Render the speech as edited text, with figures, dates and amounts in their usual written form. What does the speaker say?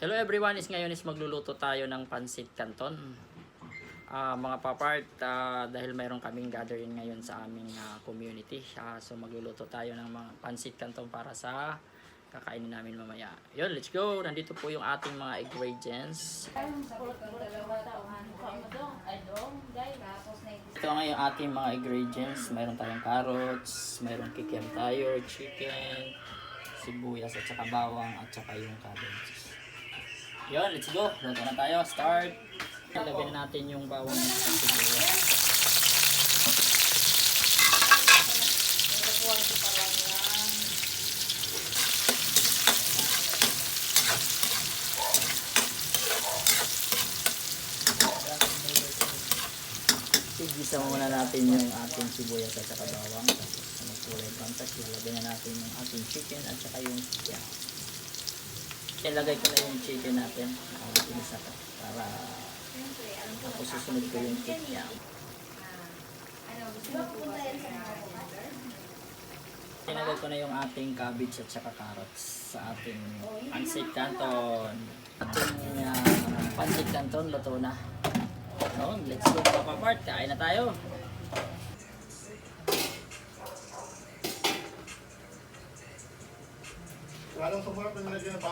Hello everyone, ngayon is magluluto tayo ng pansit canton. Mga papart, dahil mayroon kaming gathering ngayon sa aming community. So magluluto tayo ng mga pansit canton para sa kakainin namin mamaya. Yun, let's go! Nandito po yung ating mga ingredients. Ito nga yung ating mga ingredients. Mayroon tayong carrots, mayroon kikiam tayo, chicken, sibuyas at saka bawang at saka yung cabbage. Yun, let's go. Luto na tayo. Start. Ilagay na natin yung bawang at sibuyas. Igisa muna natin yung ating sibuyas at saka bawang. Tapos magkulay contact. Ilagay na natin yung ating chicken at saka yung chicken. Ilagay ko na yung chicken natin. Inisa ko para ako susunod ko yung chicken. Ilagay ko na yung ating cabbage at saka carrots sa ating pansit canton. Ating pansit canton luto na. No, let's go mga part. Kain na tayo. Lalong sumarap na nalagyan ng